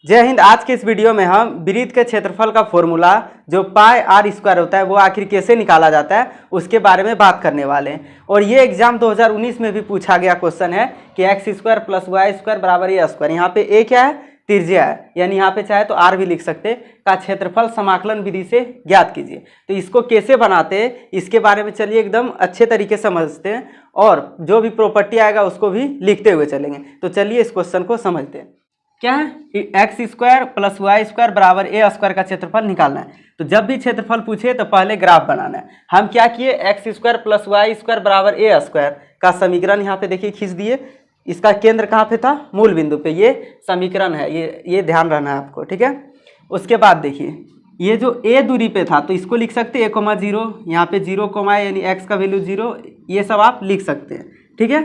जय हिंद। आज के इस वीडियो में हम वृत्त के क्षेत्रफल का फॉर्मूला जो पाई आर स्क्वायर होता है वो आखिर कैसे निकाला जाता है उसके बारे में बात करने वाले हैं। और ये एग्जाम 2019 में भी पूछा गया क्वेश्चन है कि x square plus y square बराबर ए स्क्वायर, यहाँ पे ए क्या है, त्रिज्या है, यानी यहाँ पे चाहे तो आर भी लिख सकते, का क्षेत्रफल समाकलन विधि से ज्ञात कीजिए। तो इसको कैसे बनाते हैं इसके बारे में चलिए एकदम अच्छे तरीके से समझते हैं और जो भी प्रॉपर्टी आएगा उसको भी लिखते हुए चलेंगे। तो चलिए इस क्वेश्चन को समझते हैं। क्या है, x square plus y square बराबर ए स्क्वायर का क्षेत्रफल निकालना है। तो जब भी क्षेत्रफल पूछे तो पहले ग्राफ बनाना है। हम क्या किए, x square plus y square बराबर ए स्क्वायर का समीकरण यहाँ पे देखिए खींच दिए। इसका केंद्र कहाँ पे था, मूल बिंदु पे। ये समीकरण है, ये ध्यान रहना है आपको, ठीक है। उसके बाद देखिए ये जो ए दूरी पे था तो इसको लिख सकते हैं 1,0, यहाँ पे 0, यानी एक्स का वैल्यू 0, ये सब आप लिख सकते हैं, ठीक है।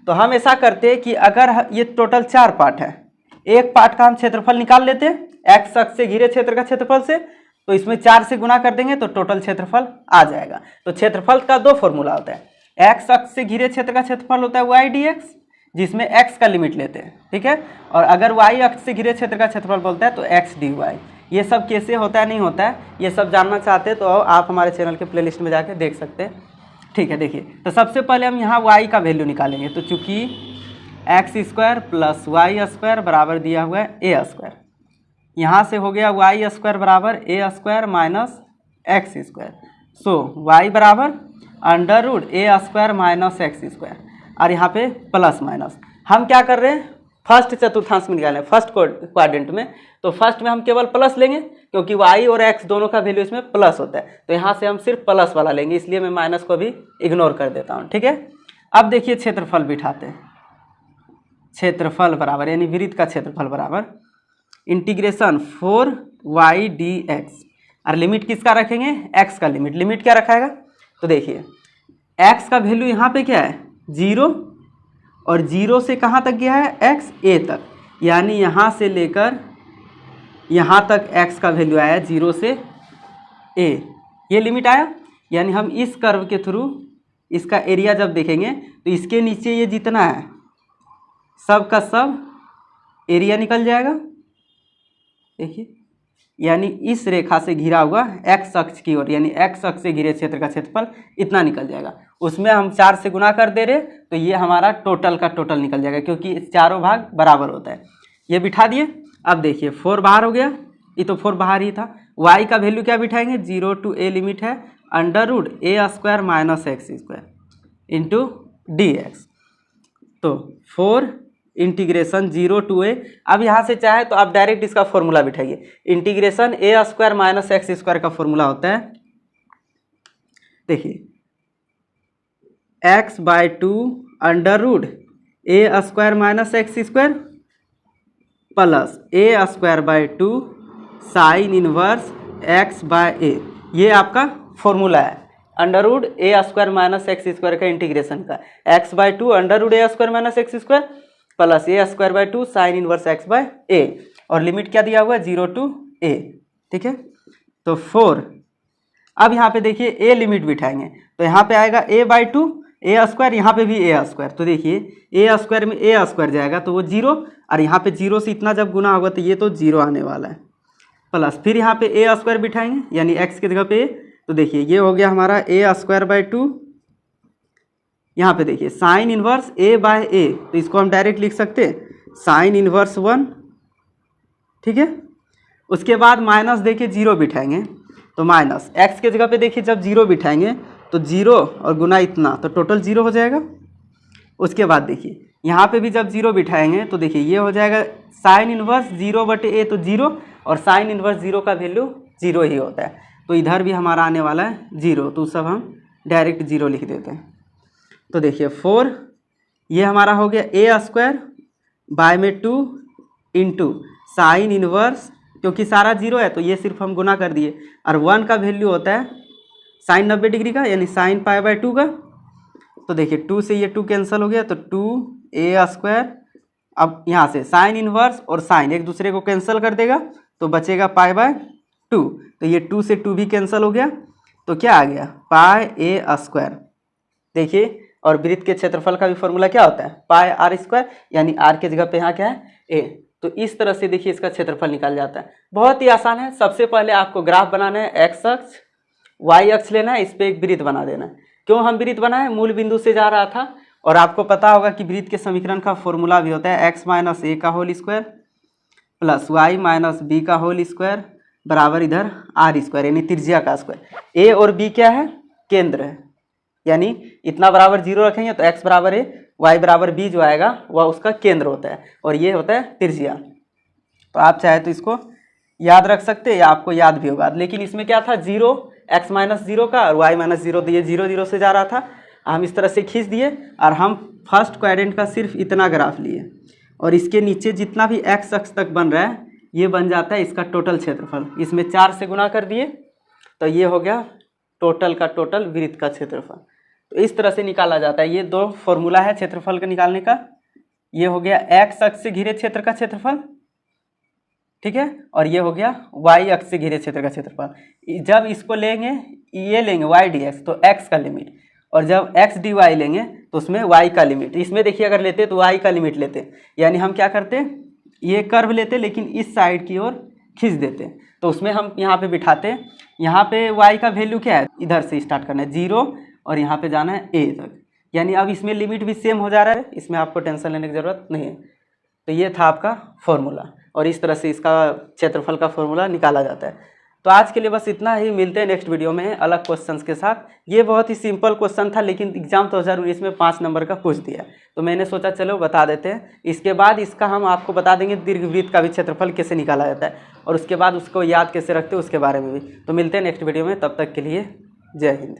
तो हम ऐसा करते हैं कि अगर ये टोटल 4 पार्ट है, एक पार्ट का हम क्षेत्रफल निकाल लेते हैं एक्स अक्ष से घिरे क्षेत्र का क्षेत्रफल से, तो इसमें 4 से गुना कर देंगे तो टोटल क्षेत्रफल आ जाएगा। तो क्षेत्रफल का 2 फॉर्मूला होता है, एक्स अक्ष से घिरे क्षेत्र का क्षेत्रफल होता है वाई डी एक्स, जिसमें एक्स का लिमिट लेते हैं, ठीक है। और अगर वाई अक्ष से घिरे क्षेत्र का क्षेत्रफल बोलता है तो एक्स डी वाई। ये सब कैसे होता है नहीं होता है ये सब जानना चाहते हैं तो आप हमारे चैनल के प्लेलिस्ट में जाके देख सकते हैं, ठीक है। देखिए तो सबसे पहले हम यहाँ वाई का वैल्यू निकालेंगे। तो चूंकि x square plus y square बराबर दिया हुआ है ए स्क्वायर, यहाँ से हो गया वाई स्क्वायर बराबर a square minus x square. So Y बराबर under root a square minus x square, और यहाँ पे प्लस माइनस। हम क्या कर रहे हैं, फर्स्ट चतुर्थांश में निकालें, फर्स्ट क्वाड्रेंट में। तो फर्स्ट में हम केवल प्लस लेंगे क्योंकि वाई और एक्स दोनों का वैल्यू इसमें प्लस होता है, तो यहाँ से हम सिर्फ प्लस वाला लेंगे, इसलिए मैं माइनस को भी इग्नोर कर देता हूँ, ठीक है। अब देखिए क्षेत्रफल बिठाते हैं। क्षेत्रफल बराबर यानी वृत्त का क्षेत्रफल बराबर इंटीग्रेशन 4y dx, और लिमिट किसका रखेंगे, x का लिमिट। लिमिट क्या रखाएगा, तो देखिए x का वैल्यू यहाँ पे क्या है 0, और 0 से कहाँ तक गया है x, a तक, यानी यहाँ से लेकर यहाँ तक x का वैल्यू आया 0 से a, ये लिमिट आया। यानी हम इस कर्व के थ्रू इसका एरिया जब देखेंगे तो इसके नीचे ये जितना है सब का सब एरिया निकल जाएगा, देखिए। यानी इस रेखा से घिरा हुआ एक्स अक्ष की ओर, यानी एक्स अक्ष से घिरे क्षेत्र का क्षेत्रफल इतना निकल जाएगा। उसमें हम 4 से गुना कर दे रहे तो ये हमारा टोटल का टोटल निकल जाएगा, क्योंकि चारों भाग बराबर होता है। ये बिठा दिए। अब देखिए 4 बाहर हो गया, ये तो 4 बाहर ही था। वाई का वैल्यू क्या बिठाएंगे, 0 to a लिमिट है under root a square minus x square into d x. तो 4 इंटीग्रेशन 0 to a। अब यहाँ से चाहे तो आप डायरेक्ट इसका फॉर्मूला बिठाइए। Integration a square minus x square का फॉर्मूला होता है, देखिए x/2 under root a square minus x square plus a square by 2 sine inverse x/a। ये आपका फॉर्मूला है under root a square minus x square का integration का, x/2 under root a square minus x square plus a square by 2 sine inverse x/a, और limit क्या दिया हुआ है 0 to a, ठीक है। तो 4, अब यहाँ पे देखिए ए लिमिट बिठाएंगे तो यहाँ पे आएगा a/2 ए स्क्वायर, यहाँ पे भी ए स्क्वायर। तो देखिए ए स्क्वायर में ए स्क्वायर जाएगा तो वो 0, और यहाँ पे 0 से इतना जब गुना होगा तो ये तो 0 आने वाला है, प्लस फिर यहाँ पे ए स्क्वायर बिठाएंगे यानी x की जगह पे a। तो देखिए ये हो गया हमारा ए स्क्वायर बाई 2, यहाँ पे देखिए साइन इनवर्स a/a, तो इसको हम डायरेक्ट लिख सकते हैं साइन इनवर्स 1, ठीक है। उसके बाद माइनस देखिए 0 बिठाएंगे तो माइनस x के जगह पे देखिए जब 0 बिठाएंगे तो 0 और गुना इतना तो टोटल 0 हो जाएगा। उसके बाद देखिए यहाँ पे भी जब 0 बिठाएंगे तो देखिए ये हो जाएगा साइन इनवर्स 0/a, तो 0, और साइन इनवर्स 0 का वैल्यू 0 ही होता है, तो इधर भी हमारा आने वाला है 0, तो सब हम डायरेक्ट 0 लिख देते हैं। तो देखिए 4, ये हमारा हो गया ए स्क्वायर बाय में 2 इंटू साइन इनवर्स, क्योंकि सारा 0 है तो ये सिर्फ हम गुना कर दिए, और 1 का वैल्यू होता है साइन 90 डिग्री का, यानी साइन π/2 का। तो देखिए 2 से ये 2 कैंसिल हो गया तो 2a स्क्वायर। अब यहाँ से साइन इनवर्स और साइन एक दूसरे को कैंसिल कर देगा तो बचेगा π/2, तो ये 2 से 2 भी कैंसिल हो गया, तो क्या आ गया πa स्क्वायर। देखिए और वृत्त के क्षेत्रफल का भी फॉर्मूला क्या होता है पाई आर स्क्वायर, यानी आर की जगह पे यहाँ क्या है ए, तो इस तरह से देखिए इसका क्षेत्रफल निकाल जाता है। बहुत ही आसान है। सबसे पहले आपको ग्राफ बनाना है, एक्स अक्ष वाई अक्ष लेना है, इस पर एक वृत्त बना देना है। क्यों हम वृत्त बनाए? मूल बिंदु से जा रहा था और आपको पता होगा कि वृत्त के समीकरण का फॉर्मूला भी होता है एक्स माइनस ए का whole square plus y minus b का होल स्क्वायर बराबर इधर आर स्क्वायर, यानी त्रिज्या का स्क्वायर। ए और बी क्या है? केंद्र है, यानी इतना बराबर 0 रखेंगे तो एक्स बराबर ए, वाई बराबर बी जो आएगा वह उसका केंद्र होता है और ये होता है त्रिज्या। तो आप चाहे तो इसको याद रख सकते हैं या आपको याद भी होगा। लेकिन इसमें क्या था? 0 एक्स माइनस 0 का और वाई माइनस 0, तो ये 0 0 से जा रहा था। हम इस तरह से खींच दिए और हम फर्स्ट क्वाड्रेंट का सिर्फ इतना ग्राफ लिए और इसके नीचे जितना भी एक्स अक्ष तक बन रहा है ये बन जाता है इसका टोटल क्षेत्रफल। इसमें 4 से गुना कर दिए तो ये हो गया टोटल का टोटल वृत्त का क्षेत्रफल। तो इस तरह से निकाला जाता है। ये 2 फॉर्मूला है क्षेत्रफल का निकालने का। ये हो गया एक्स अक्ष से घिरे क्षेत्र का क्षेत्रफल, ठीक है, और ये हो गया वाई अक्ष से घिरे क्षेत्र का क्षेत्रफल। जब इसको लेंगे, ये लेंगे वाई डी एक्स, तो एक्स का लिमिट, और जब एक्स डी वाई लेंगे तो उसमें वाई का लिमिट। इसमें देखिए अगर लेते तो वाई का लिमिट लेते, यानी हम क्या करते, ये कर्व लेते लेकिन इस साइड की ओर खींच देते, तो उसमें हम यहाँ पे बिठाते। यहाँ पे वाई का वैल्यू क्या है? इधर से स्टार्ट करना है 0 और यहाँ पे जाना है ए तक, यानी अब इसमें लिमिट भी सेम हो जा रहा है, इसमें आपको टेंशन लेने की ज़रूरत नहीं है। तो ये था आपका फॉर्मूला और इस तरह से इसका क्षेत्रफल का फॉर्मूला निकाला जाता है। तो आज के लिए बस इतना ही, मिलते हैं नेक्स्ट वीडियो में अलग क्वेश्चंस के साथ। ये बहुत ही सिंपल क्वेश्चन था लेकिन एग्जाम 2019 में 5 नंबर का पूछ दिया, तो मैंने सोचा चलो बता देते हैं। इसके बाद इसका हम आपको बता देंगे दीर्घवृत्त का भी क्षेत्रफल कैसे निकाला जाता है और उसके बाद उसको याद कैसे रखते हैं उसके बारे में भी। तो मिलते हैं नेक्स्ट वीडियो में, तब तक के लिए जय हिंद।